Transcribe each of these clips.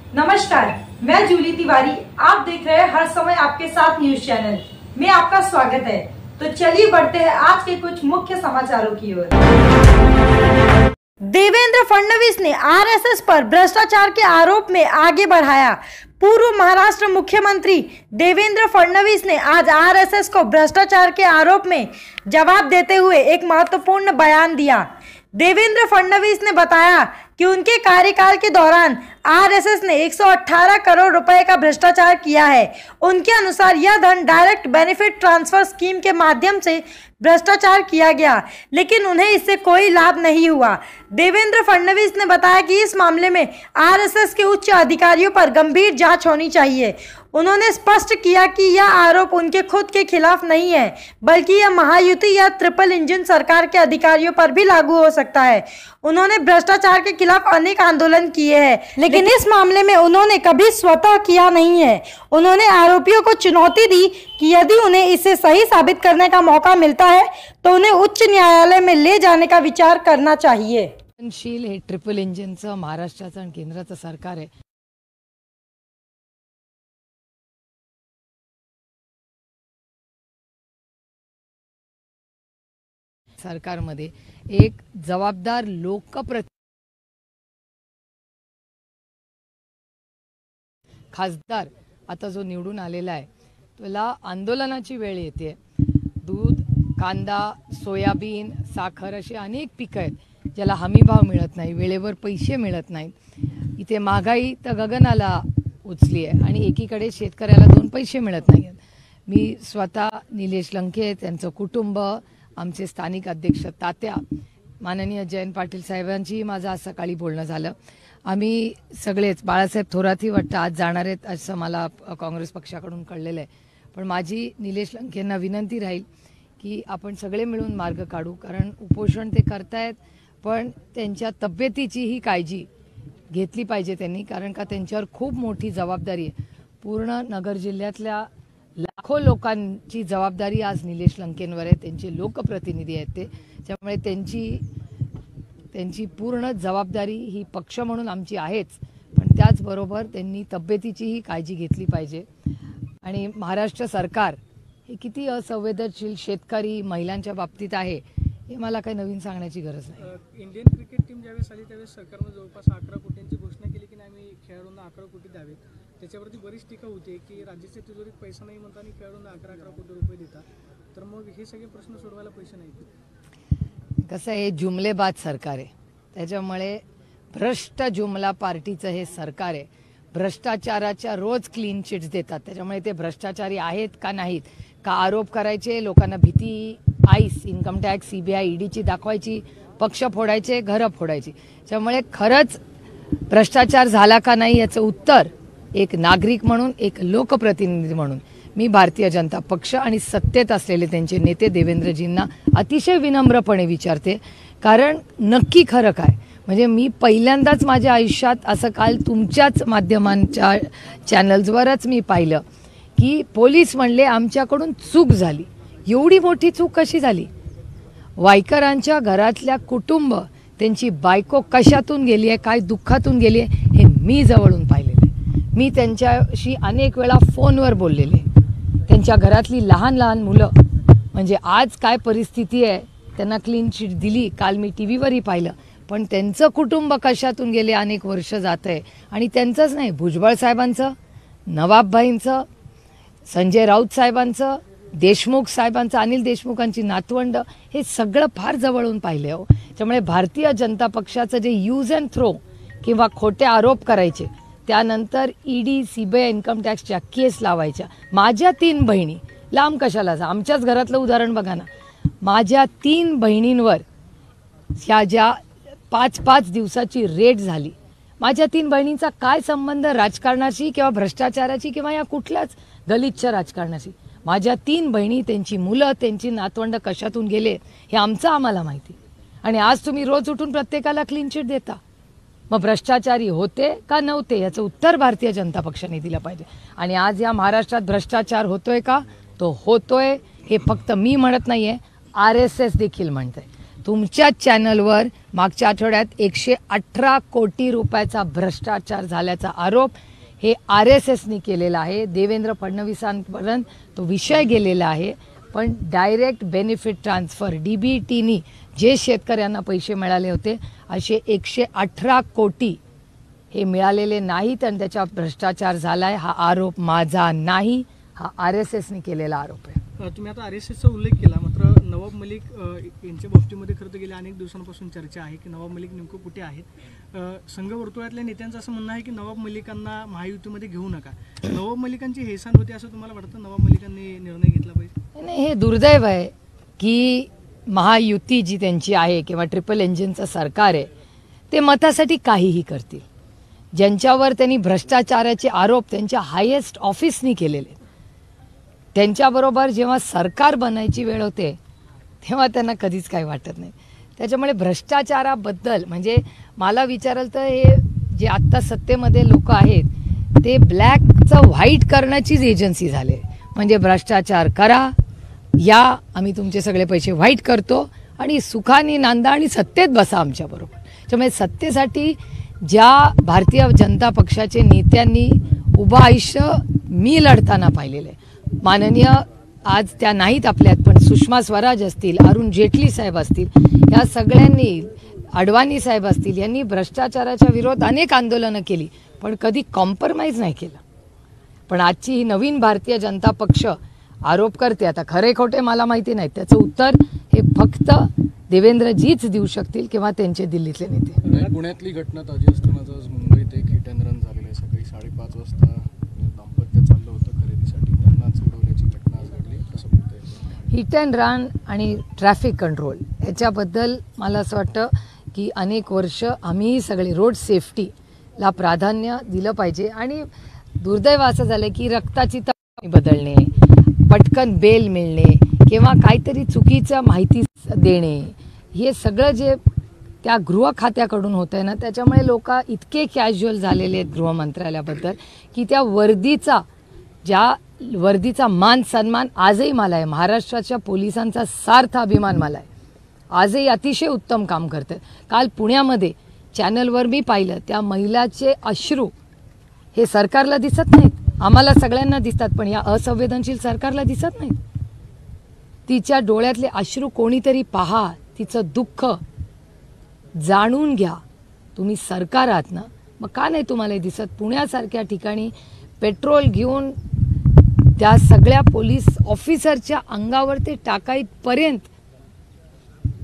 नमस्कार, मैं जूली तिवारी। आप देख रहे हैं हर समय आपके साथ न्यूज चैनल में आपका स्वागत है। तो चलिए बढ़ते हैं आज के कुछ मुख्य समाचारों की ओर। देवेंद्र फडणवीस ने आरएसएस पर भ्रष्टाचार के आरोप में आगे बढ़ाया। पूर्व महाराष्ट्र मुख्यमंत्री देवेंद्र फडणवीस ने आज आरएसएस को भ्रष्टाचार के आरोप में जवाब देते हुए एक महत्वपूर्ण बयान दिया। देवेंद्र फडणवीस ने बताया कि उनके कार्यकाल के दौरान आरएसएस ने 118 करोड़ रुपए का भ्रष्टाचार किया है। उनके अनुसार यह धन डायरेक्ट बेनिफिट ट्रांसफर स्कीम के माध्यम से भ्रष्टाचार किया गया, लेकिन उन्हें इससे कोई लाभ नहीं हुआ। देवेंद्र फडणवीस ने बताया कि इस मामले में आरएसएस के उच्च अधिकारियों पर गंभीर जांच होनी चाहिए। उन्होंने स्पष्ट किया कि यह आरोप उनके खुद के खिलाफ नहीं है, बल्कि यह महायुति या ट्रिपल इंजन सरकार के अधिकारियों पर भी लागू हो सकता है। उन्होंने भ्रष्टाचार के खिलाफ अनेक आंदोलन किए हैं, लेकिन इस मामले में उन्होंने कभी स्वतः किया नहीं है। उन्होंने आरोपियों को चुनौती दी कि यदि उन्हें इसे सही साबित करने का मौका मिलता है तो उन्हें उच्च न्यायालय में ले जाने का विचार करना चाहिए। हे ट्रिपल इंजिनचं महाराष्ट्राचं आणि केंद्राचं सरकार आहे। सरकारमध्ये एक जबाबदार खासदार आता जो निवडून आलेला आहे त्याला आंदोलनाची वेळ येते। दूध, कांदा, सोयाबीन, साखर अशी अनेक पिकं आहेत ज्याला हमीभाव मिळत नाही, वेळेवर पैसे मिळत नाहीत। इथे महागाई तर गगनाला उचली आहे आणि एकीकडे शेतकऱ्याला 2 पैसे मिळत नाहीत। मी स्वतः निलेश लंके, त्यांचं कुटुंब, आमचे स्थानिक अध्यक्ष तात्या, माननीय जयंत पाटील साहेबांची माझं आज सकाळी बोलणं झालं। आम्ही सगळेच, बाळासाहेब थोरातही वाटतं आज जाणार आहेत असं मला काँग्रेस पक्षाकडून कळलेलं आहे। पण माझी निलेश लंकेंना विनंती राहील की आपण सगळे मिळून मार्ग काढू, कारण उपोषण ते करतायत पण त्यांच्या तब्येतीचीही काळजी घेतली पाहिजे त्यांनी, कारण का त्यांच्यावर खूप मोठी जबाबदारी आहे। पूर्ण नगर जिल्ह्यातल्या लाखो लोकांची जबाबदारी आज निलेश लंकेंवर आहे। त्यांचे लोकप्रतिनिधी आहेत ते, त्यामुळे त्यांची पूर्ण जबाबदारी ही पक्ष म्हणून आमची आहेच, पण त्याचबरोबर त्यांनी तब्येतीचीही काळजी घेतली पाहिजे। आणि महाराष्ट्र सरकार हे किती असंवेदनशील शेतकरी महिलांच्या बाबतीत आहे हे मला काही नवीन सांगण्याची गरज नाही। इंडियन क्रिकेट टीम ज्यावेळेस आली त्यावेळेस सरकारने जवळपास 11 कोटींची घोषणा केली की आम्ही खेळाडूंना 11 कोटी द्यावेत। त्याच्यावरती बरीच टीका होती की राज्याच्या तिजोरीत पैसा नाही म्हणता आणि खेळाडूंना 11 कोटी रुपये देतात, तर मग हे सगळे प्रश्न सोडवायला पैसे नाहीत। कसं आहे, जुमलेबाज सरकार आहे, त्याच्यामुळे भ्रष्ट जुमला पार्टीचं हे सरकार आहे। भ्रष्टाचाराच्या रोज क्लीन चिट्स देतात, त्याच्यामुळे ते भ्रष्टाचारी आहेत का नाहीत का आरोप करायचे, लोकांना भीती, आईस, इन्कम टॅक्स, सीबीआय, ईडीची दाखवायची, पक्ष फोडायचे, घरं फोडायची। त्यामुळे खरंच भ्रष्टाचार झाला का नाही याचं उत्तर एक नागरिक म्हणून, एक लोकप्रतिनिधी म्हणून मी भारतीय जनता पक्ष आणि सत्तेत असलेले त्यांचे नेते देवेंद्रजींना अतिशय विनम्रपणे विचारते, कारण नक्की खरं काय, म्हणजे मी पहिल्यांदाच माझ्या आयुष्यात असं काल तुमच्याच माध्यमांच्या चॅनल्सवरच मी पाहिलं की पोलीस म्हणले आमच्याकडून चूक झाली। एवढी मोठी चूक कशी झाली? वायकरांच्या घरातल्या कुटुंब, त्यांची बायको कशातून गेली आहे, काय दुःखातून गेली आहे हे मी जवळून पाहिलेलं आहे। मी त्यांच्याशी अनेक वेळा फोनवर बोललेले, त्यांच्या घरातली लहान लहान मुलं, म्हणजे आज काय परिस्थिती आहे, त्यांना क्लीन चिट दिली, काल मी टीव्हीवरही पाहिलं, पण त्यांचं कुटुंब कशातून गेले अनेक वर्ष जात आहे। आणि त्यांचंच नाही, भुजबळ साहेबांचं, नवाबभाईंचं, संजय राऊत साहेबांचं, देशमुख साहेबांचं, अनिल देशमुखांची नातवंड, हे सगळं फार जवळून पाहिले हो। त्यामुळे भारतीय जनता पक्षाचं जे यूज अँड थ्रो किंवा खोटे आरोप करायचे, त्यानंतर ईडी, सीबीआय, इन्कम टॅक्सच्या केस लावायच्या, माझ्या 3 बहिणी लांब कशाला जा, आमच्याच घरातलं उदाहरण बघा ना, माझ्या 3 बहिणींवर ह्या ज्या 5-5 दिवसाची रेड झाली, माझ्या 3 बहिणींचा काय संबंध राजकारणाशी किंवा भ्रष्टाचाराची किंवा या कुठल्याच गलिच्छ राजकारणाशी? माझ्या 3 बहिणी, त्यांची मुलं, त्यांची नातवंड कशातून गेले हे आम्हाला माहिती। आणि आज तुम्ही रोज उठून प्रत्येकाला क्लीन चिट देता, मग भ्रष्टाचारी होते का नव्हते याचं उत्तर भारतीय जनता पक्षाने दिलं पाहिजे। आणि आज या महाराष्ट्रात भ्रष्टाचार होतोय का? तो होतोय, हे फक्त मी म्हणत नाहीये, आरएसएस देखील म्हणतंय। तुमच्याच चॅनलवर मागच्या आठवड्यात 118 कोटी रुपयाचा भ्रष्टाचार झाल्याचा आरोप हे RSSनी केलेला आहे. देवेंद्र फडणवीसांपर्यंत तो विषय गेलेला आहे. पण डायरेक्ट बेनिफिट ट्रान्सफर DBTनी जे शेतकऱ्यांना पैसे मिळाले होते असे 118 कोटी हे मिळालेले नाहीत आणि त्याचा भ्रष्टाचार झालाय. हा आरोप माझा नाही, हा RSSनी केलेला आरोप आहे. तुम्ही आता RSSचा उल्लेख केला, मात्र नवाब मलिक यांच्या बाबतीमध्ये खरं तर गेल्या अनेक दिवसांपासून चर्चा आहे की नवाब मलिक नेमकं कुठे आहेत. संघ वर्तुळातल्या नेत्यांचं असं म्हणणं आहे की नवाब मलिकांना महायुतीमध्ये घेऊ नका. नवाब मलिकांची हेळसांड होते असं तुम्हाला वाटतं? नवाब मलिकांनी निर्णय घेतला पाहिजे? नाही, हे दुर्दैव आहे की महायुती जी त्यांची आहे किंवा ट्रिपल इंजिनचं सरकार आहे ते मतासाठी काहीही करतील. ज्यांच्यावर त्यांनी भ्रष्टाचाराचे आरोप त्यांच्या हायेस्ट ऑफिसनी केलेले, त्यांच्याबरोबर जेव्हा सरकार बनायची वेळ होते तेव्हा त्यांना कधीच काही वाटत नाही. त्याच्यामुळे भ्रष्टाचाराबद्दल म्हणजे मला विचाराल तर हे जे आत्ता सत्तेमध्ये लोक आहेत ते ब्लॅकचं व्हाईट करण्याचीच एजन्सी झाले. म्हणजे भ्रष्टाचार करा, या आम्ही तुमचे सगळे पैसे व्हाईट करतो आणि सुखाने नांदा आणि सत्तेत बसा आमच्याबरोबर. त्यामुळे सत्तेसाठी ज्या भारतीय जनता पक्षाचे नेत्यांनी उभं आयुष्य मी लढताना पाहिलेलं आहे. माननीय आज त्या नाहीत आपल्यात, पण सुषमा स्वराज असतील, अरुण जेटली साहेब असतील, या सगळ्यांनी, अडवाणी साहेब असतील, यांनी भ्रष्टाचाराच्या विरोधात अनेक आंदोलनं केली पण कधी कॉम्प्रोमाइज नाही केलं. पण आजची ही नवीन भारतीय जनता पक्ष आरोप करते, आता खरे खोटे मला माहिती नाही, त्याचं उत्तर हे फक्त देवेंद्रजीच देऊ शकतील किंवा त्यांचे दिल्लीतले नेते. पुण्यातली घटना ताजी असतानाच आज मुंबईत एक हिट अँड रन झालेलं आहे. सकाळी 5:30 वाजता दाम्पत्य चाललं होतं खरेदीसाठी, त्यांनाच उडवल्याची घटना आज घडली. कसं म्हणताय? हिट अँड रन आणि ट्रॅफिक कंट्रोल याच्याबद्दल मला असं वाटतं की अनेक वर्ष आम्ही सगळे रोड सेफ्टीला प्राधान्य दिलं पाहिजे. आणि दुर्दैव असं झालं की रक्ताची तपासणी बदलणे, पटकन बेल मिळणे किंवा काहीतरी चुकीचं माहिती देणे, हे सगळं जे त्या गृह खात्याकडून होतं आहे ना, त्याच्यामुळे लोक इतके कॅज्युअल झालेले आहेत गृह मंत्रालयाबद्दल की त्या वर्दीचा मान सन्मान आजही मला आहे. महाराष्ट्राच्या पोलिसांचा सार्थ अभिमान मला आहे. आजही अतिशय उत्तम काम करतात. काल पुण्यामध्ये चॅनलवर मी पाहिलं, त्या महिलाचे अश्रू हे सरकारला दिसत नाहीत, आम्हाला सगळ्यांना दिसतात, पण या असंवेदनशील सरकारला दिसत नाहीत. तिच्या डोळ्यातले अश्रू कोणीतरी पहा, तिचं दुःख जाणून घ्या. तुम्ही सरकार आहात ना, मग का नाही तुम्हाला दिसत? पुण्यासारख्या ठिकाणी पेट्रोल घेऊन त्या सगळ्या पोलीस ऑफिसरच्या अंगावर ते टाकाईपर्यंत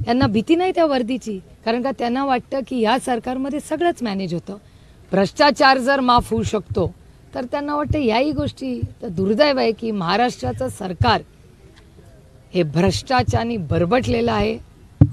यांना भीती नाही त्या वर्दीची, कारण का त्यांना वाटतं की ह्या सरकारमध्ये सगळंच मॅनेज होतं. भ्रष्टाचार जर माफ होऊ शकतो तर त्यांना वाटतं याही गोष्टी. तर दुर्दैव आहे की महाराष्ट्राचं सरकार हे भ्रष्टाचाराने बरबटलेलं आहे,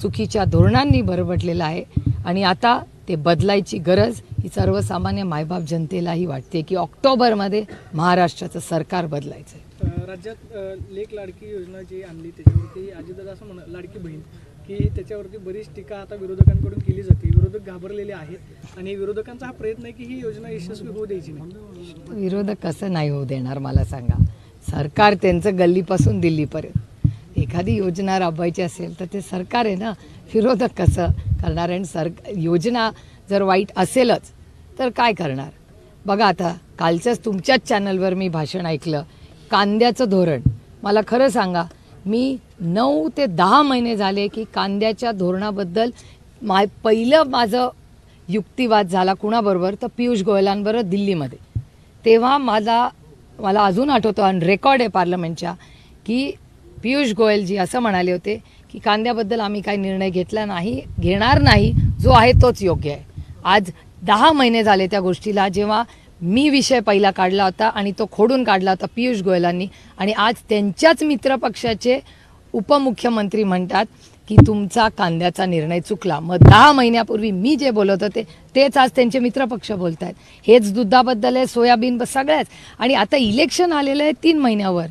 चुकीच्या धोरणांनी बरबटलेलं आहे आणि आता ते बदलायची गरज ही सर्वसामान्य मायबाप जनतेलाही वाटते की ऑक्टोबरमध्ये महाराष्ट्राचं सरकार बदलायचं आहे. राज्यात लेक लाडकी योजना जी आणली त्याच्यावरती अजितदादा असं म्हणा, लाडकी बहीण, की त्याच्यावरती बरीच टीका आता विरोधकांकडून केली जाते. विरोधक घाबरलेले आहेत आणि विरोधकांचा हा प्रयत्न आहे की ही योजना यशस्वी होऊ द्यायची नाही. विरोधक कसं नाही होऊ देणार मला सांगा? सरकार त्यांचं गल्लीपासून दिल्लीपर्यंत एखादी योजना राबवायची असेल तर ते सरकार आहे ना, विरोधक कसं करणार? आणि योजना जर वाईट असेलच तर काय करणार? बघा, आता कालच्याच तुमच्याच चॅनलवर मी भाषण ऐकलं, कांद्याचं धोरण. मला खरं सांगा, मी 9 ते 10 महिने झाले की कांद्याच्या धोरणाबद्दल पहिलं माझं युक्तिवाद झाला कुणाबरोबर? तर पियुष गोयलांबरोबर दिल्लीमध्ये. तेव्हा मला अजून आठवतं, ऑन रेकॉर्ड आहे पार्लमेंटच्या, की पियुष गोयलजी असं म्हणाले होते की कांद्याबद्दल आम्ही काही निर्णय घेणार नाही, जो आहे तोच योग्य आहे. आज 10 महिने झाले त्या गोष्टीला, जेव्हा मी विषय पहिला काढला होता आणि तो खोडून काढला होता पियुष गोयलांनी, आणि आज त्यांच्याच मित्रपक्षाचे उपमुख्यमंत्री म्हणतात की तुमचा कांद्याचा निर्णय चुकला. मग 10 महिन्यापूर्वी मी जे बोलत होते तेच आज त्यांचे मित्रपक्ष बोलत आहेत. हेच दुधाबद्दल आहे, सोयाबीन, सगळ्याच. आणि आता इलेक्शन आलेलं आहे 3 महिन्यावर.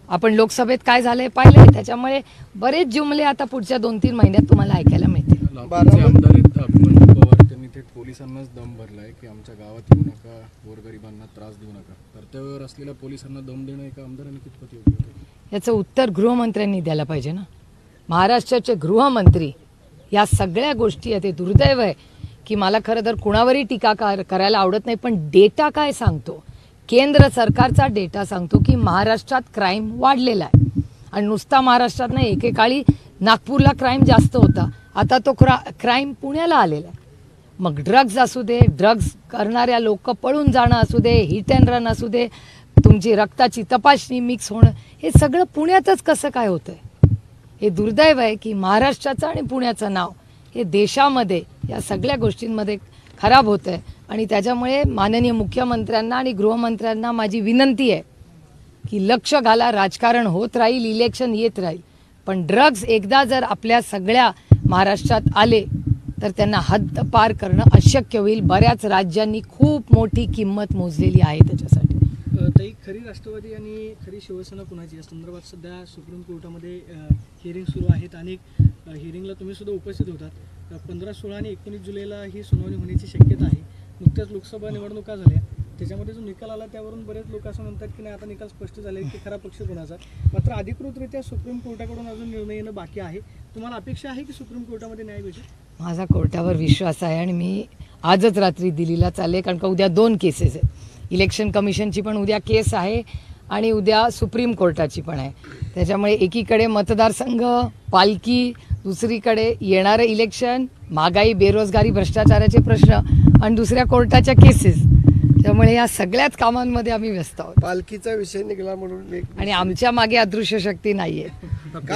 आपण लोकसभेत काय झालंय पाहिलंय, त्याच्यामुळे बरेच जुमले आता पुढच्या 2-3 महिन्यात तुम्हाला ऐकायला मिळतील. आमदार अभिमन्यू पवार त्यांनी थेट पोलिसांनाच दम भरलाय की आमच्या गावात येऊ नका, गोरगरिबांना त्रास देऊ नका. कर्तव्यावर असलेल्या पोलिसांना दम देणं एका आमदारांनी कितपत योग्य? याचं उत्तर गृहमंत्र्यांनी द्यायला पाहिजे ना. महाराष्ट्राचे गृहमंत्री या सगळ्या गोष्टी आहेत. हे दुर्दैव आहे की मला खरं तर कुणावरही टीका करायला आवडत नाही, पण डेटा काय सांगतो, केंद्र सरकारचा डेटा सांगतो की महाराष्ट्रात क्राईम वाढलेला आहे. आणि नुसता महाराष्ट्रात नाही, एकेकाळी नागपूरला क्राईम जास्त होता, आता तो क्राईम पुण्याला आलेला आहे. मग ड्रग्ज असू दे, ड्रग्ज करणाऱ्या लोक पळून जाणं असू दे, हिट अँड रन असू दे, तुमची रक्ताची तपासणी मिक्स होणं, हे सगळं पुण्यातच कसं काय होतंय. हे दुर्दैव आहे की महाराष्ट्राचं आणि पुण्याचं नाव हे देशामध्ये या सगळ्या गोष्टींमध्ये खराब होत आहे. आणि त्याच्यामुळे माननीय मुख्यमंत्र्यांना आणि गृहमंत्र्यांना माझी विनंती आहे की लक्ष घाला. राजकारण होत राहील, इलेक्शन येत राहील, पण ड्रग्ज एकदा जर आपल्या सगळ्या महाराष्ट्रात आले तर त्यांना हद्द पार करणं अशक्य होईल. बऱ्याच राज्यांनी खूप मोठी किंमत मोजलेली आहे त्याच्यासाठी. ताई, खरी राष्ट्रवादी आणि खरी शिवसेना कुणाची या संदर्भात सध्या सुप्रीम कोर्टामध्ये हिअरिंग सुरू आहेत. अनेक हिअरिंगला तुम्ही सुद्धा उपस्थित होतात. 15, 16 आणि 19 जुलैला ही सुनावणी होण्याची शक्यता आहे. नुकत्याच लोकसभा निवडणुका झाल्या, त्याच्यामध्ये जो निकाल आला त्यावरून बरेच लोक असं म्हणतात की नाही, आता निकाल स्पष्ट झाले की खरा पक्ष कोणाचा. मात्र अधिकृतरित्या सुप्रीम कोर्टाकडून अजून निर्णय येणं बाकी आहे. तुम्हाला अपेक्षा आहे की सुप्रीम कोर्टामध्ये न्याय मिळेल? माझा कोर्टावर विश्वास आहे आणि मी आजच रात्री दिल्लीला चालले, कारण का उद्या 2 केसेस आहेत. इलेक्शन कमिशनची पण उद्या केस आहे आणि उद्या सुप्रीम कोर्टाची पण आहे. त्याच्यामुळे एकीकडे मतदारसंघ, पालखी, दुसरीकडे येणारं इलेक्शन, महागाई, बेरोजगारी, भ्रष्टाचाराचे प्रश्न आणि दुसऱ्या कोर्टाच्या केसेस. त्यामुळे या सगळ्याच कामांमध्ये आम्ही व्यस्त आहोत. पालखीचा विषय निघाला म्हणून आणि आमच्या मागे अदृश्य शक्ती नाहीये.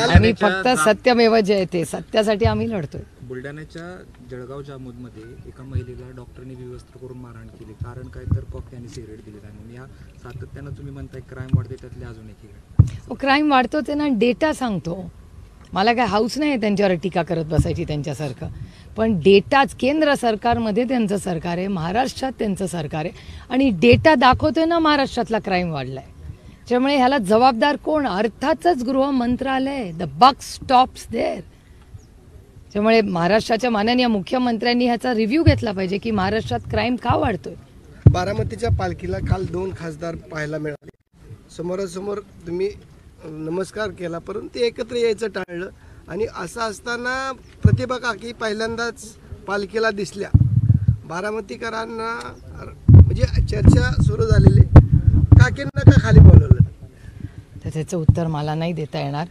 आम्ही फक्त सत्यमेव जयते, सत्यासाठी आम्ही लढतोय. बुलढाण्याच्या जळगाव जामोदमध्ये एका महिलेला डॉक्टरने विवस्त्र करून मारहाण केली. कारण काय तर कॉक यांनी सिगरेट दिली आहे. म्हणून या सातत्यानं तुम्ही म्हणताय क्राईम वाढते, त्यातले अजून एक आहे. क्राईम वाढतो ते ना, डेटा सांगतो. मला काय हाऊस नाही त्यांच्यावर टीका करत बसायची त्यांच्यासारखं, पण डेटाच केंद्र सरकारमध्ये त्यांचं सरकार आहे, महाराष्ट्रात त्यांचं सरकार आहे आणि डेटा दाखवतोय ना महाराष्ट्रातला क्राईम वाढलाय. त्यामुळे ह्याला जबाबदार कोण? अर्थातच गृह मंत्रालय. The buck stops there. त्यामुळे महाराष्ट्राच्या माननीय मुख्यमंत्र्यांनी ह्याचा रिव्ह्यू घेतला पाहिजे की महाराष्ट्रात क्राईम का वाढतोय. बारामतीच्या पालखीला काल 2 खासदार पाहायला मिळाले. समोरासमोर तुम्ही नमस्कार केला, परंतु ते एकत्र यायचं टाळलं. आणि असं असताना प्रतिभा काकी पहिल्यांदाच पालखीला दिसल्या. बारामतीकरांना म्हणजे चर्चा सुरू झालेली, काकींना का खाली बोलवलं? तर त्याचं उत्तर मला नाही देता येणार,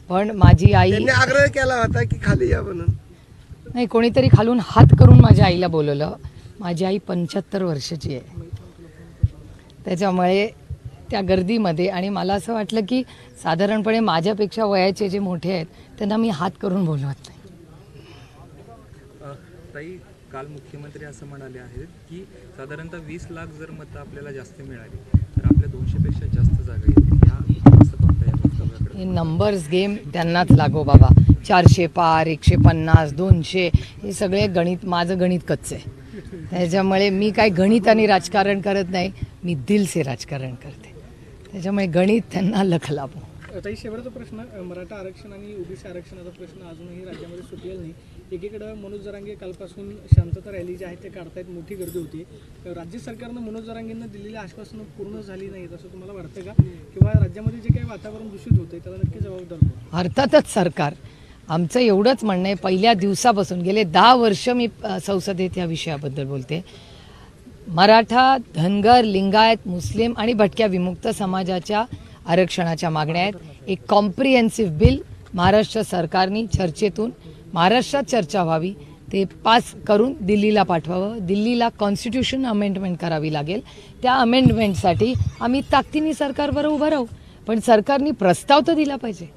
पण माझी आई, त्यांनी आग्रह केला होता की खाली या म्हणून. नाही, कोणीतरी खालून हात करून माझ्या आईला बोलवलं. माझी आई 75 वर्षाची आहे. त्याच्यामुळे त्या गर्दीमध्ये आणि मला असं वाटलं की साधारणपणे माझ्यापेक्षा वयाचे जे मोठे आहेत त्यांना मी हात करून बोलवत नाही. ताई, काल मुख्यमंत्री असं म्हणाले आहेत की साधारणतः 20 लाख जर मतं आपल्याला जास्त मिळाली तर आपल्या 200पेक्षा जास्त जागा येतील. या असं बघता या हे नंबर्स गेम त्यांनाच लागो बाबा. 400 पार, 150, 200 हे सगळे गणित, माझं गणित कच्चं आहे. त्याच्यामुळे मी काय गणित आणि राजकारण करत नाही, मी दिल से राजकारण करते. त्याच्यामुळे गणित त्यांना लख लाभो. ताई, शेवटचा प्रश्न, मराठा आरक्षण आणि ओबीसी आरक्षणाचा प्रश्न अजूनही राज्यामध्ये सुटलेला नाही. एकीकडे मनोज जरांगे कालपासून शांतता रॅली जी आहे ते काढतायत, मोठी गर्दी होती. राज्य सरकारनं मनोज जरांगेंना दिलेली आश्वासनं पूर्ण झाली नाहीत असं तुम्हाला वाटतं का? किंवा राज्यामध्ये जे काही वातावरण दूषित होतंय त्याला नक्की जबाबदार कोण? अर्थातच सरकार. आमचं एवढंच म्हणणं आहे, पहिल्या दिवसापासून गेले 10 वर्ष मी संसदेत या विषयाबद्दल बोलते. मराठा, धनगर, लिंगायत, मुस्लिम आणि भटक्या विमुक्त समाजाच्या आरक्षणाच्या मागण्या आहेत. एक कॉम्प्रिहेन्सिव्ह बिल महाराष्ट्र सरकारने चर्चेतून, महाराष्ट्रात चर्चा व्हावी, ते पास करून दिल्लीला पाठवावं. दिल्लीला कॉन्स्टिट्यूशन अमेंडमेंट करावी लागेल. त्या अमेंडमेंटसाठी आम्ही ताकदीने सरकारबरोबर उभं राहू, पण सरकारने प्रस्ताव तर दिला पाहिजे.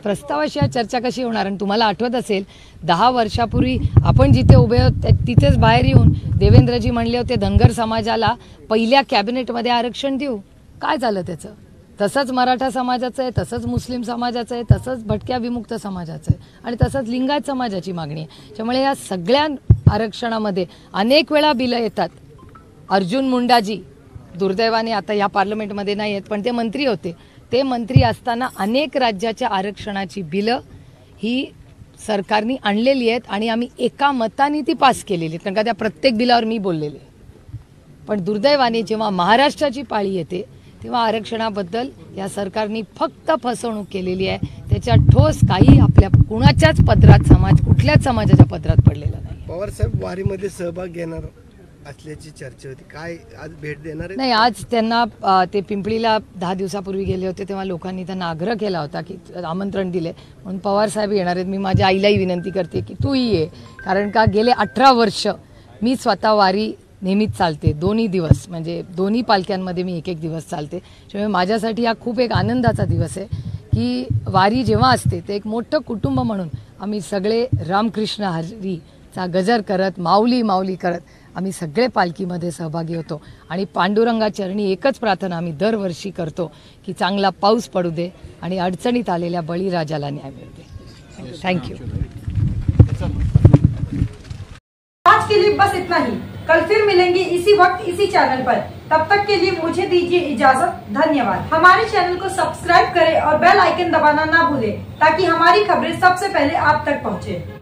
प्रस्तावाशिवाय चर्चा कशी होणार? आणि तुम्हाला आठवत असेल 10 वर्षापूर्वी आपण जिथे उभे आहोत तिथेच बाहेर येऊन देवेंद्रजी म्हणले होते धनगर समाजाला पहिल्या कॅबिनेटमध्ये आरक्षण देऊ. काय झालं त्याचं? तसंच मराठा समाजाचं आहे, तसंच मुस्लिम समाजाचं आहे, तसंच भटक्या विमुक्त समाजाचं आहे आणि तसंच लिंगायत समाजाची मागणी आहे. त्यामुळे या सगळ्या आरक्षणामध्ये अनेक वेळा बिलं येतात. अर्जुन मुंडाजी दुर्दैवाने आता या पार्लमेंटमध्ये नाही आहेत, पण ते मंत्री होते. ते मंत्री असताना अनेक राज्याच्या आरक्षणाची बिलं ही सरकारने आणलेली आहेत आणि आम्ही एका मताने ती पास केलेली आहेत, कारण का त्या प्रत्येक बिलावर मी बोललेले. पण दुर्दैवाने जेव्हा महाराष्ट्राची पाळी येते तेव्हा आरक्षणाबद्दल या सरकारने फक्त फसवणूक केलेली आहे. त्याच्यात ठोस काही आपल्या कुणाच्याच पदरात कुठल्याच समाजाच्या पदरात पडलेला नाही. पवार साहेब वारीमध्ये सहभाग घेणार असल्याची चर्चा होती, काय आज भेट देणार आहे? नाही, आज त्यांना ते पिंपळीला 10 दिवसापूर्वी गेले होते तेव्हा लोकांनी त्यांना आग्रह केला होता की आमंत्रण दिले म्हणून पवार साहेब येणार आहेत. मी माझ्या आईलाही विनंती करते की तूही ये, कारण का गेले 18 वर्ष मी स्वतः वारी नेहमीच चालते. दोन्ही दिवस म्हणजे दोन्ही पालख्यांमध्ये मी एक दिवस चालते. त्यामुळे माझ्यासाठी हा खूप एक आनंदाचा दिवस आहे की वारी जेव्हा असते ते एक मोठं कुटुंब म्हणून आम्ही सगळे रामकृष्ण हरीचा गजर करत माऊली माऊली करत आम्ही सगळे पालखीमध्ये सहभागी होतो. आणि पांडुरंगाचरणी एकच प्रार्थना आम्ही दरवर्षी करतो की चांगला पाऊस पडू दे आणि अडचणीत आलेल्या बळीराजाला न्याय मिळू दे. थँक्यू. आज के लिए बस इतना ही. कल फिर मिलेंगे इसी वक्त इसी चैनल पर. तब तक के लिए मुझे दीजिए इजाजत. धन्यवाद. हमारे चैनल को सब्सक्राइब करें और बेल आइकन दबाना ना भूलें ताकि हमारी खबरें सबसे पहले आप तक पहुंचे.